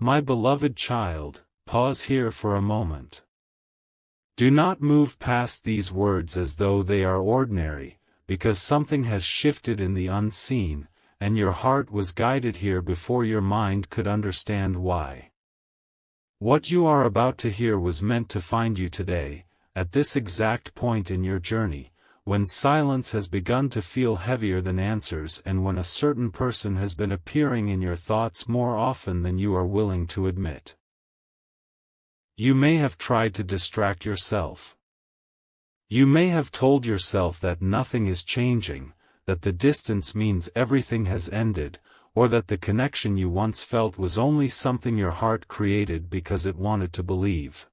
My beloved child, pause here for a moment. Do not move past these words as though they are ordinary, because something has shifted in the unseen, and your heart was guided here before your mind could understand why. What you are about to hear was meant to find you today, at this exact point in your journey, when silence has begun to feel heavier than answers and when a certain person has been appearing in your thoughts more often than you are willing to admit. You may have tried to distract yourself. You may have told yourself that nothing is changing, that the distance means everything has ended, or that the connection you once felt was only something your heart created because it wanted to believe.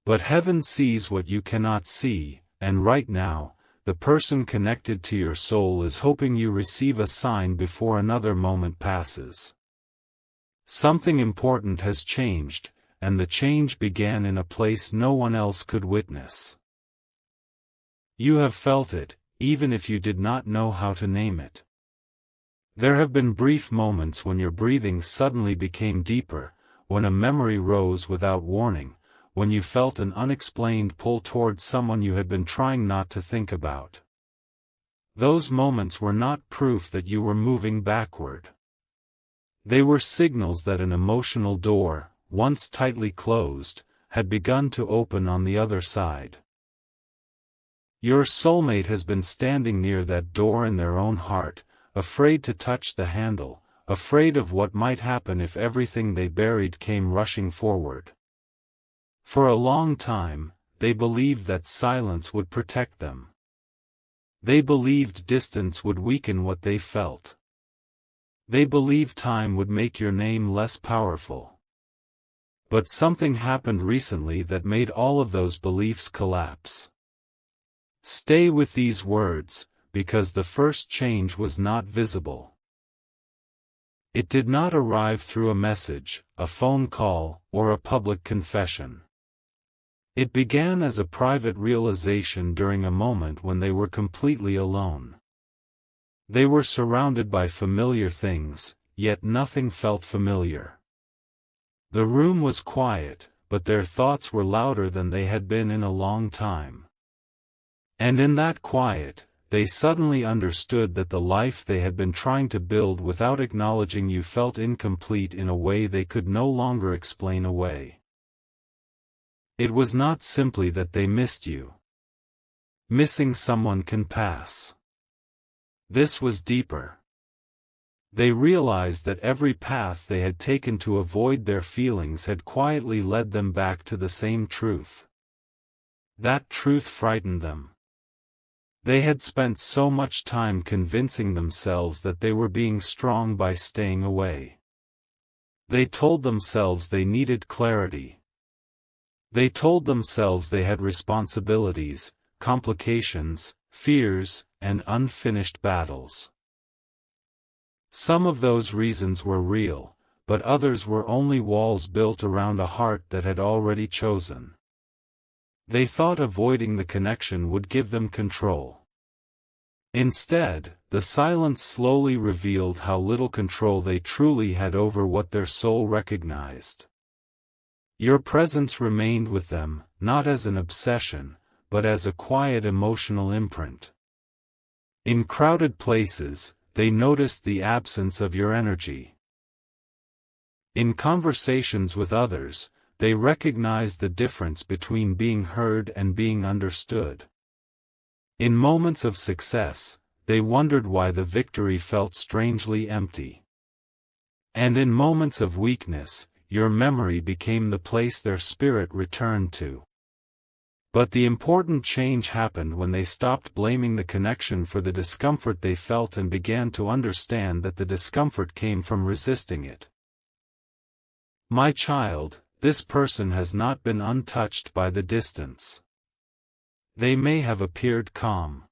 But heaven sees what you cannot see, and right now, the person connected to your soul is hoping you receive a sign before another moment passes. Something important has changed, and the change began in a place no one else could witness. You have felt it, even if you did not know how to name it. There have been brief moments when your breathing suddenly became deeper, when a memory rose without warning, when you felt an unexplained pull toward someone you had been trying not to think about. Those moments were not proof that you were moving backward. They were signals that an emotional door, once tightly closed, had begun to open on the other side. Your soulmate has been standing near that door in their own heart, afraid to touch the handle, afraid of what might happen if everything they buried came rushing forward. For a long time, they believed that silence would protect them. They believed distance would weaken what they felt. They believed time would make your name less powerful. But something happened recently that made all of those beliefs collapse. Stay with these words, because the first change was not visible. It did not arrive through a message, a phone call, or a public confession. It began as a private realization during a moment when they were completely alone. They were surrounded by familiar things, yet nothing felt familiar. The room was quiet, but their thoughts were louder than they had been in a long time. And in that quiet, they suddenly understood that the life they had been trying to build without acknowledging you felt incomplete in a way they could no longer explain away. It was not simply that they missed you. Missing someone can pass. This was deeper. They realized that every path they had taken to avoid their feelings had quietly led them back to the same truth. That truth frightened them. They had spent so much time convincing themselves that they were being strong by staying away. They told themselves they needed clarity. They told themselves they had responsibilities, complications, fears, and unfinished battles. Some of those reasons were real, but others were only walls built around a heart that had already chosen. They thought avoiding the connection would give them control. Instead, the silence slowly revealed how little control they truly had over what their soul recognized. Your presence remained with them, not as an obsession, but as a quiet emotional imprint. In crowded places, they noticed the absence of your energy. In conversations with others, they recognized the difference between being heard and being understood. In moments of success, they wondered why the victory felt strangely empty. And in moments of weakness, your memory became the place their spirit returned to. But the important change happened when they stopped blaming the connection for the discomfort they felt and began to understand that the discomfort came from resisting it. My child, this person has not been untouched by the distance. They may have appeared calm.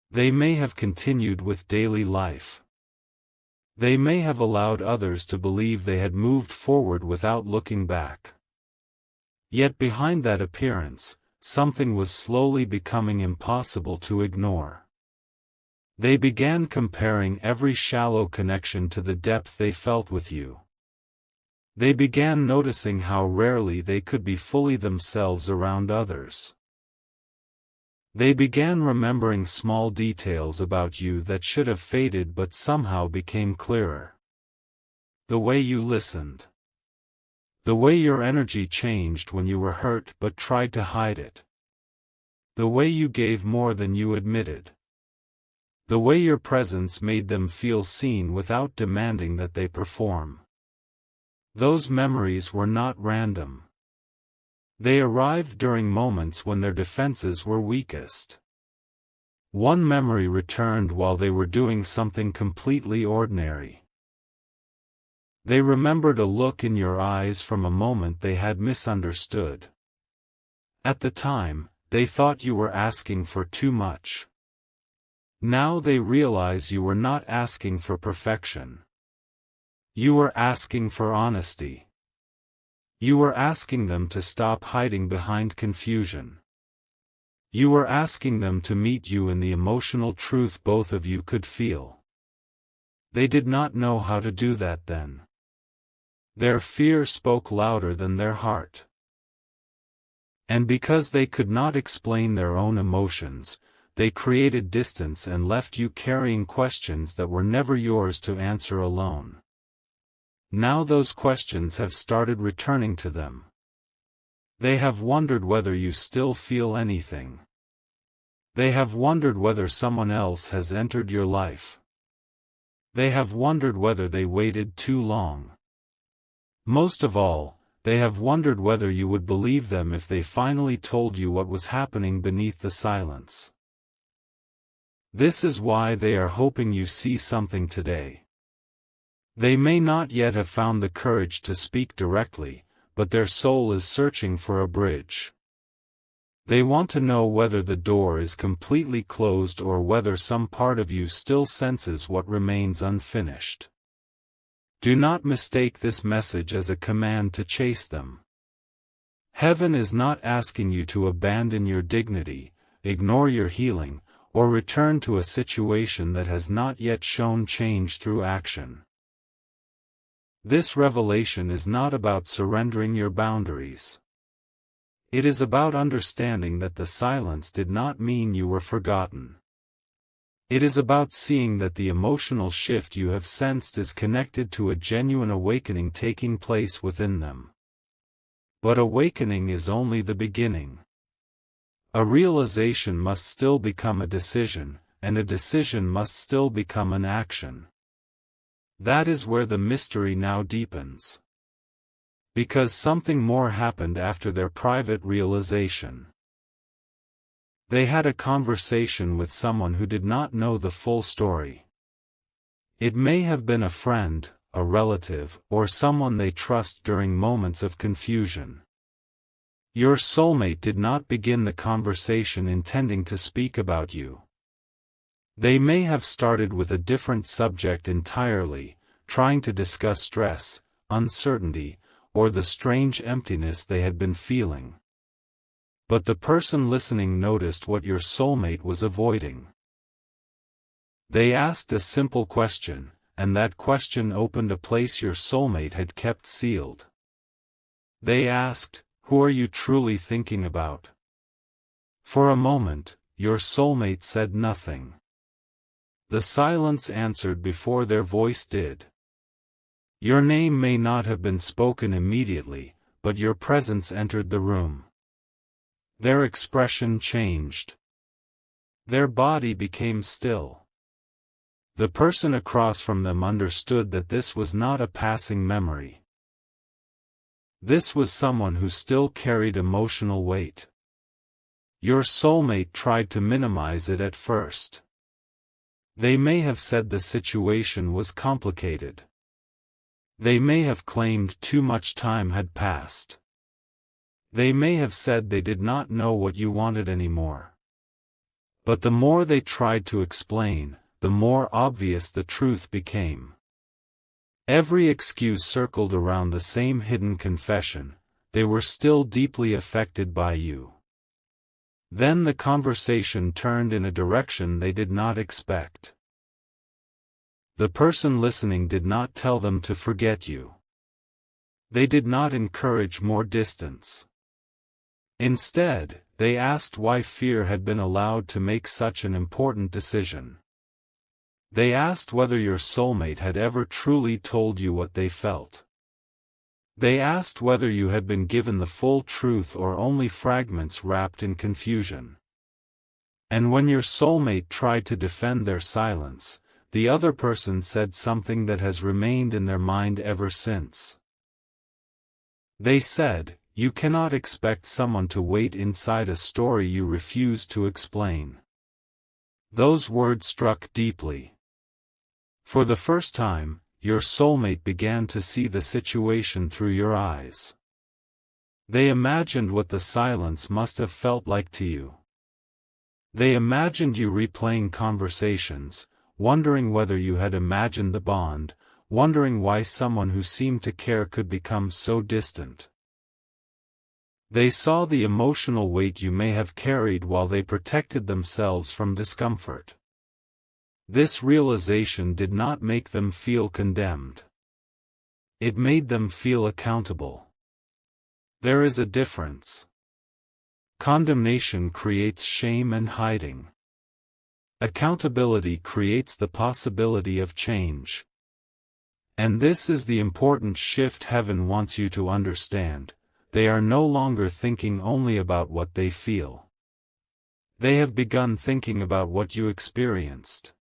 They may have continued with daily life. They may have allowed others to believe they had moved forward without looking back. Yet behind that appearance, something was slowly becoming impossible to ignore. They began comparing every shallow connection to the depth they felt with you. They began noticing how rarely they could be fully themselves around others. They began remembering small details about you that should have faded but somehow became clearer. The way you listened. The way your energy changed when you were hurt but tried to hide it. The way you gave more than you admitted. The way your presence made them feel seen without demanding that they perform. Those memories were not random. They arrived during moments when their defenses were weakest. One memory returned while they were doing something completely ordinary. They remembered a look in your eyes from a moment they had misunderstood. At the time, they thought you were asking for too much. Now they realize you were not asking for perfection. You were asking for honesty. You were asking them to stop hiding behind confusion. You were asking them to meet you in the emotional truth both of you could feel. They did not know how to do that then. Their fear spoke louder than their heart. And because they could not explain their own emotions, they created distance and left you carrying questions that were never yours to answer alone. Now those questions have started returning to them. They have wondered whether you still feel anything. They have wondered whether someone else has entered your life. They have wondered whether they waited too long. Most of all, they have wondered whether you would believe them if they finally told you what was happening beneath the silence. This is why they are hoping you see something today. They may not yet have found the courage to speak directly, but their soul is searching for a bridge. They want to know whether the door is completely closed or whether some part of you still senses what remains unfinished. Do not mistake this message as a command to chase them. Heaven is not asking you to abandon your dignity, ignore your healing, or return to a situation that has not yet shown change through action. This revelation is not about surrendering your boundaries. It is about understanding that the silence did not mean you were forgotten. It is about seeing that the emotional shift you have sensed is connected to a genuine awakening taking place within them. But awakening is only the beginning. A realization must still become a decision, and a decision must still become an action. That is where the mystery now deepens. Because something more happened after their private realization. They had a conversation with someone who did not know the full story. It may have been a friend, a relative, or someone they trust during moments of confusion. Your soulmate did not begin the conversation intending to speak about you. They may have started with a different subject entirely, trying to discuss stress, uncertainty, or the strange emptiness they had been feeling. But the person listening noticed what your soulmate was avoiding. They asked a simple question, and that question opened a place your soulmate had kept sealed. They asked, "Who are you truly thinking about?" For a moment, your soulmate said nothing. The silence answered before their voice did. Your name may not have been spoken immediately, but your presence entered the room. Their expression changed. Their body became still. The person across from them understood that this was not a passing memory. This was someone who still carried emotional weight. Your soulmate tried to minimize it at first. They may have said the situation was complicated. They may have claimed too much time had passed. They may have said they did not know what you wanted anymore. But the more they tried to explain, the more obvious the truth became. Every excuse circled around the same hidden confession: they were still deeply affected by you. Then the conversation turned in a direction they did not expect. The person listening did not tell them to forget you. They did not encourage more distance. Instead, they asked why fear had been allowed to make such an important decision. They asked whether your soulmate had ever truly told you what they felt. They asked whether you had been given the full truth or only fragments wrapped in confusion. And when your soulmate tried to defend their silence, the other person said something that has remained in their mind ever since. They said, "You cannot expect someone to wait inside a story you refuse to explain." Those words struck deeply. For the first time, your soulmate began to see the situation through your eyes. They imagined what the silence must have felt like to you. They imagined you replaying conversations, wondering whether you had imagined the bond, wondering why someone who seemed to care could become so distant. They saw the emotional weight you may have carried while they protected themselves from discomfort. This realization did not make them feel condemned. It made them feel accountable. There is a difference. Condemnation creates shame and hiding. Accountability creates the possibility of change. And this is the important shift heaven wants you to understand. They are no longer thinking only about what they feel. They have begun thinking about what you experienced.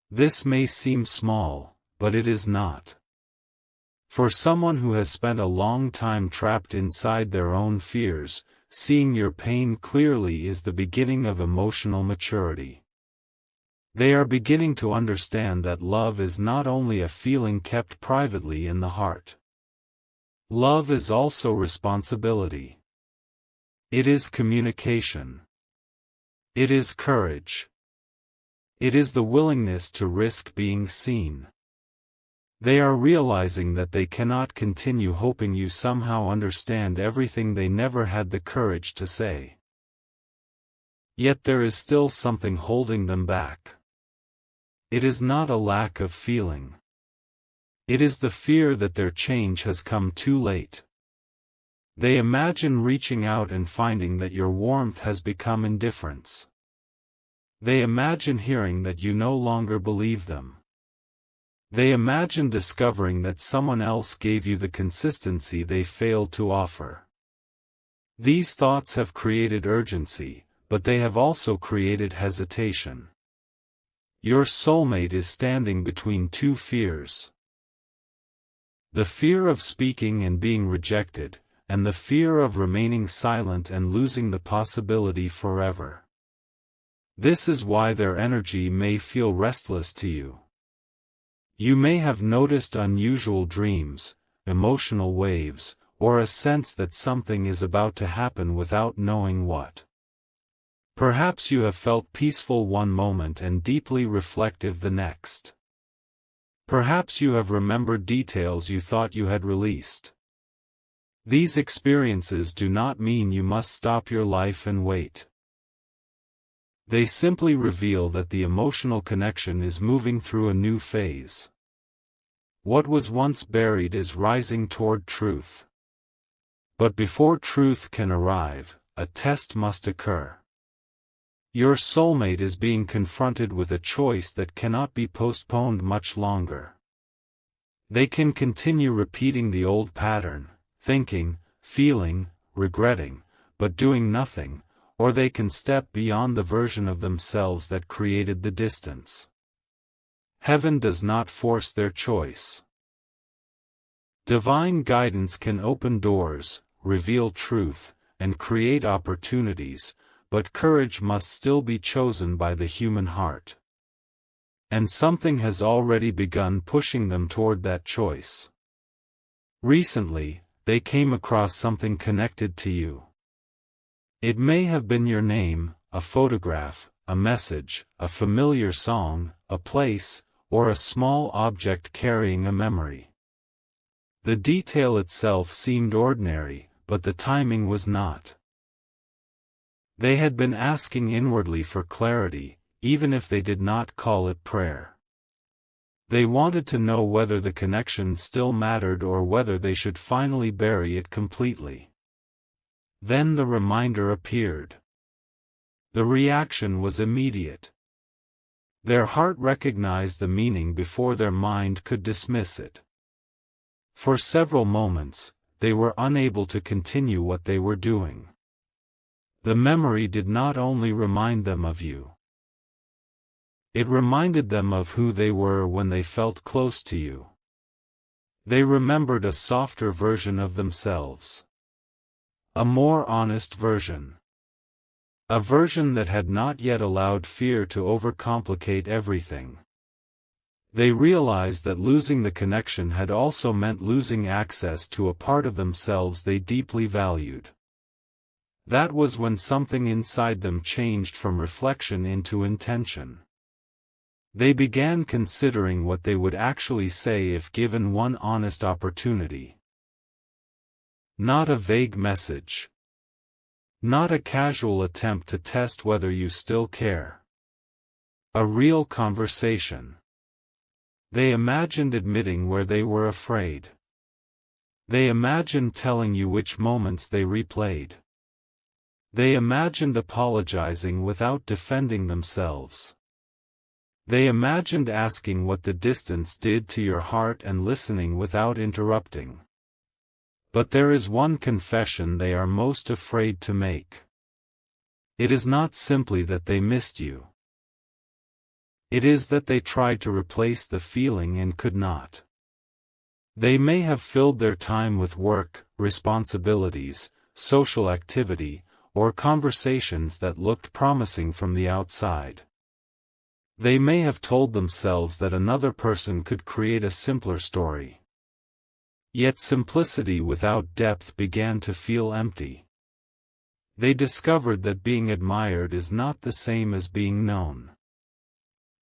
This may seem small, but it is not. For someone who has spent a long time trapped inside their own fears, seeing your pain clearly is the beginning of emotional maturity. They are beginning to understand that love is not only a feeling kept privately in the heart. Love is also responsibility. It is communication. It is courage. It is the willingness to risk being seen. They are realizing that they cannot continue hoping you somehow understand everything they never had the courage to say. Yet there is still something holding them back. It is not a lack of feeling. It is the fear that their change has come too late. They imagine reaching out and finding that your warmth has become indifference. They imagine hearing that you no longer believe them. They imagine discovering that someone else gave you the consistency they failed to offer. These thoughts have created urgency, but they have also created hesitation. Your soulmate is standing between two fears. The fear of speaking and being rejected, and the fear of remaining silent and losing the possibility forever. This is why their energy may feel restless to you. You may have noticed unusual dreams, emotional waves, or a sense that something is about to happen without knowing what. Perhaps you have felt peaceful one moment and deeply reflective the next. Perhaps you have remembered details you thought you had released. These experiences do not mean you must stop your life and wait. They simply reveal that the emotional connection is moving through a new phase. What was once buried is rising toward truth. But before truth can arrive, a test must occur. Your soulmate is being confronted with a choice that cannot be postponed much longer. They can continue repeating the old pattern, thinking, feeling, regretting, but doing nothing, or they can step beyond the version of themselves that created the distance. Heaven does not force their choice. Divine guidance can open doors, reveal truth, and create opportunities, but courage must still be chosen by the human heart. And something has already begun pushing them toward that choice. Recently, they came across something connected to you. It may have been your name, a photograph, a message, a familiar song, a place, or a small object carrying a memory. The detail itself seemed ordinary, but the timing was not. They had been asking inwardly for clarity, even if they did not call it prayer. They wanted to know whether the connection still mattered or whether they should finally bury it completely. Then the reminder appeared. The reaction was immediate. Their heart recognized the meaning before their mind could dismiss it. For several moments, they were unable to continue what they were doing. The memory did not only remind them of you. It reminded them of who they were when they felt close to you. They remembered a softer version of themselves. A more honest version. A version that had not yet allowed fear to overcomplicate everything. They realized that losing the connection had also meant losing access to a part of themselves they deeply valued. That was when something inside them changed from reflection into intention. They began considering what they would actually say if given one honest opportunity. Not a vague message. Not a casual attempt to test whether you still care. A real conversation. They imagined admitting where they were afraid. They imagined telling you which moments they replayed. They imagined apologizing without defending themselves. They imagined asking what the distance did to your heart and listening without interrupting. But there is one confession they are most afraid to make. It is not simply that they missed you. It is that they tried to replace the feeling and could not. They may have filled their time with work, responsibilities, social activity, or conversations that looked promising from the outside. They may have told themselves that another person could create a simpler story. Yet simplicity without depth began to feel empty. They discovered that being admired is not the same as being known.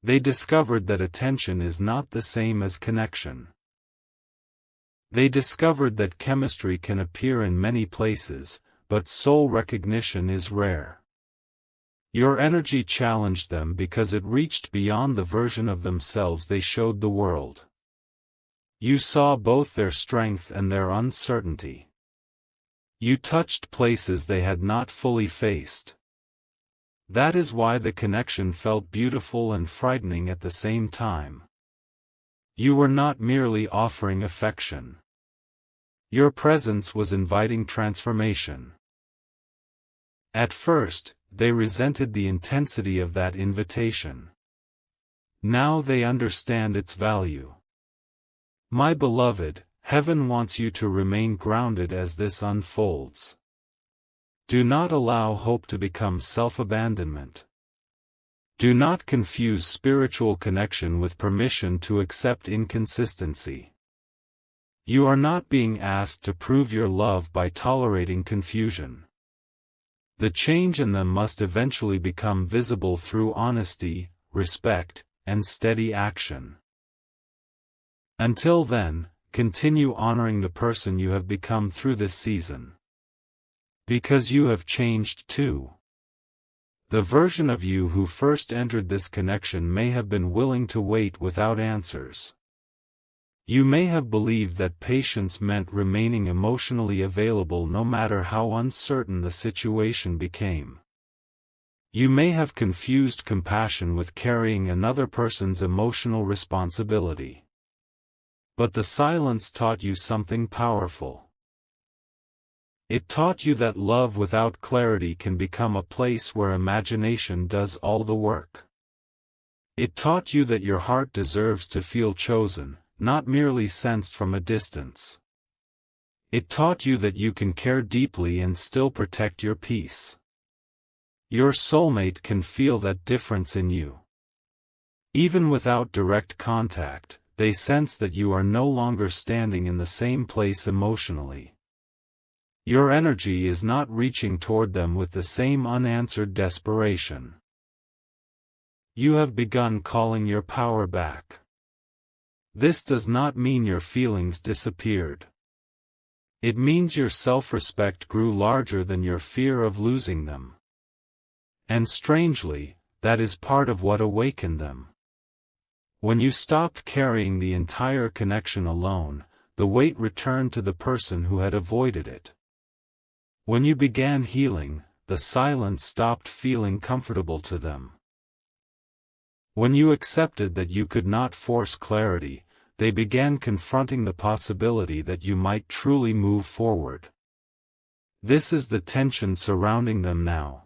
They discovered that attention is not the same as connection. They discovered that chemistry can appear in many places, but soul recognition is rare. Your energy challenged them because it reached beyond the version of themselves they showed the world. You saw both their strength and their uncertainty. You touched places they had not fully faced. That is why the connection felt beautiful and frightening at the same time. You were not merely offering affection. Your presence was inviting transformation. At first, they resented the intensity of that invitation. Now they understand its value. My beloved, heaven wants you to remain grounded as this unfolds. Do not allow hope to become self-abandonment. Do not confuse spiritual connection with permission to accept inconsistency. You are not being asked to prove your love by tolerating confusion. The change in them must eventually become visible through honesty, respect, and steady action. Until then, continue honoring the person you have become through this season. Because you have changed too. The version of you who first entered this connection may have been willing to wait without answers. You may have believed that patience meant remaining emotionally available no matter how uncertain the situation became. You may have confused compassion with carrying another person's emotional responsibility. But the silence taught you something powerful. It taught you that love without clarity can become a place where imagination does all the work. It taught you that your heart deserves to feel chosen, not merely sensed from a distance. It taught you that you can care deeply and still protect your peace. Your soulmate can feel that difference in you. Even without direct contact, they sense that you are no longer standing in the same place emotionally. Your energy is not reaching toward them with the same unanswered desperation. You have begun calling your power back. This does not mean your feelings disappeared. It means your self-respect grew larger than your fear of losing them. And strangely, that is part of what awakened them. When you stopped carrying the entire connection alone, the weight returned to the person who had avoided it. When you began healing, the silence stopped feeling comfortable to them. When you accepted that you could not force clarity, they began confronting the possibility that you might truly move forward. This is the tension surrounding them now.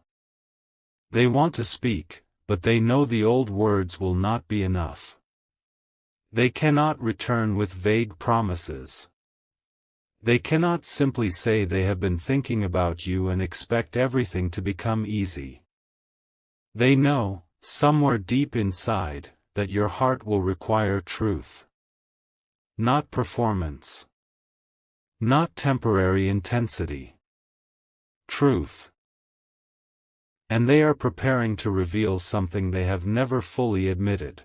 They want to speak, but they know the old words will not be enough. They cannot return with vague promises. They cannot simply say they have been thinking about you and expect everything to become easy. They know, somewhere deep inside, that your heart will require truth. Not performance. Not temporary intensity. Truth. And they are preparing to reveal something they have never fully admitted.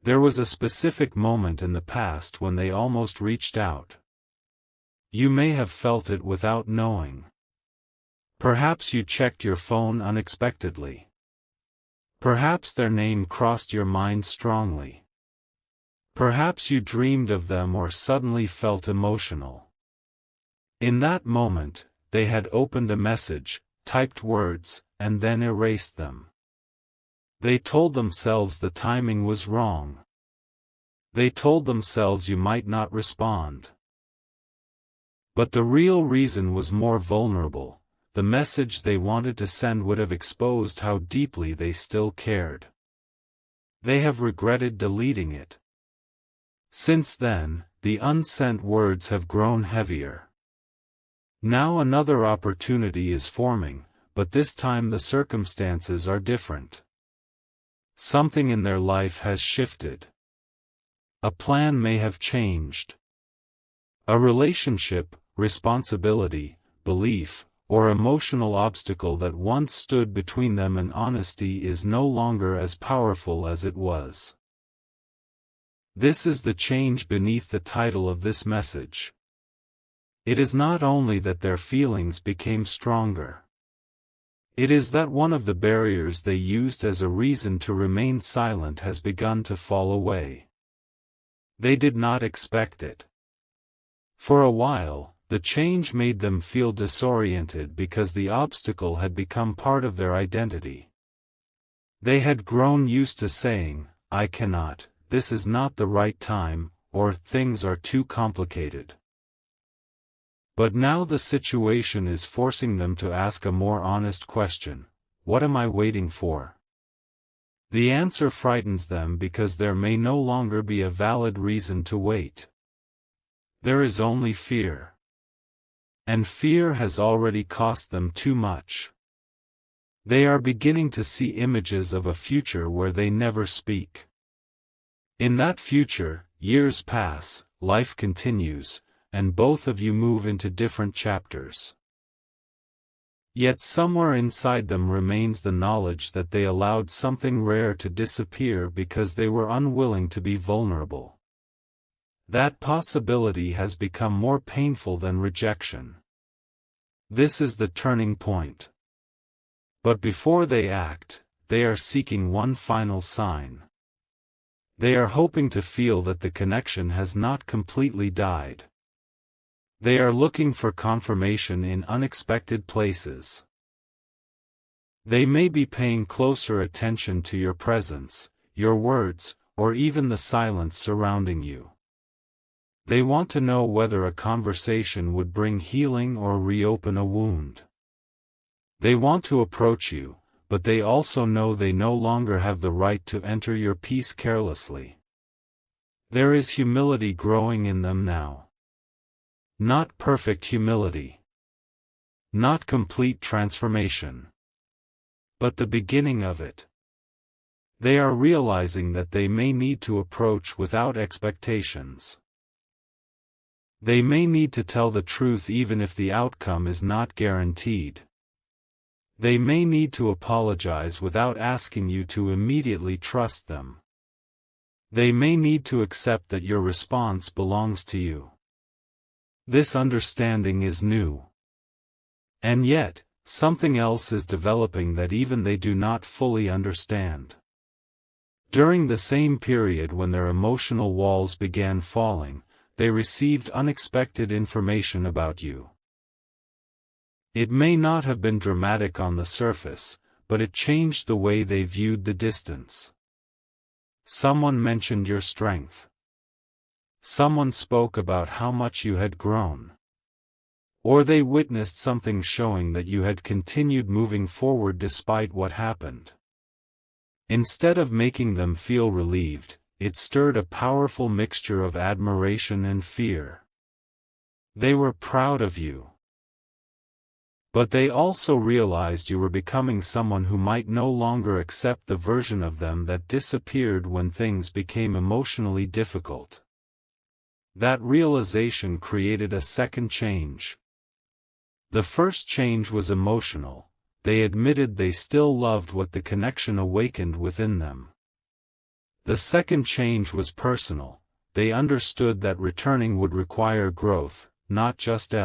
There was a specific moment in the past when they almost reached out. You may have felt it without knowing. Perhaps you checked your phone unexpectedly. Perhaps their name crossed your mind strongly. Perhaps you dreamed of them or suddenly felt emotional. In that moment, they had opened a message, typed words, and then erased them. They told themselves the timing was wrong. They told themselves you might not respond. But the real reason was more vulnerable. The message they wanted to send would have exposed how deeply they still cared. They have regretted deleting it. Since then, the unsent words have grown heavier. Now another opportunity is forming, but this time the circumstances are different. Something in their life has shifted. A plan may have changed. A relationship, responsibility, belief, or emotional obstacle that once stood between them and honesty is no longer as powerful as it was. This is the change beneath the title of this message. It is not only that their feelings became stronger. It is that one of the barriers they used as a reason to remain silent has begun to fall away. They did not expect it. For a while, the change made them feel disoriented because the obstacle had become part of their identity. They had grown used to saying, "I cannot, this is not the right time," or "things are too complicated." But now the situation is forcing them to ask a more honest question: what am I waiting for? The answer frightens them because there may no longer be a valid reason to wait. There is only fear. And fear has already cost them too much. They are beginning to see images of a future where they never speak. In that future, years pass, life continues, and both of you move into different chapters. Yet somewhere inside them remains the knowledge that they allowed something rare to disappear because they were unwilling to be vulnerable. That possibility has become more painful than rejection. This is the turning point. But before they act, they are seeking one final sign. They are hoping to feel that the connection has not completely died. They are looking for confirmation in unexpected places. They may be paying closer attention to your presence, your words, or even the silence surrounding you. They want to know whether a conversation would bring healing or reopen a wound. They want to approach you, but they also know they no longer have the right to enter your peace carelessly. There is humility growing in them now. Not perfect humility. Not complete transformation. But the beginning of it. They are realizing that they may need to approach without expectations. They may need to tell the truth even if the outcome is not guaranteed. They may need to apologize without asking you to immediately trust them. They may need to accept that your response belongs to you. This understanding is new. And yet, something else is developing that even they do not fully understand. During the same period when their emotional walls began falling, they received unexpected information about you. It may not have been dramatic on the surface, but it changed the way they viewed the distance. Someone mentioned your strength. Someone spoke about how much you had grown. Or they witnessed something showing that you had continued moving forward despite what happened. Instead of making them feel relieved, it stirred a powerful mixture of admiration and fear. They were proud of you. But they also realized you were becoming someone who might no longer accept the version of them that disappeared when things became emotionally difficult. That realization created a second change. The first change was emotional. They admitted they still loved what the connection awakened within them. The second change was personal. They understood that returning would require growth, not just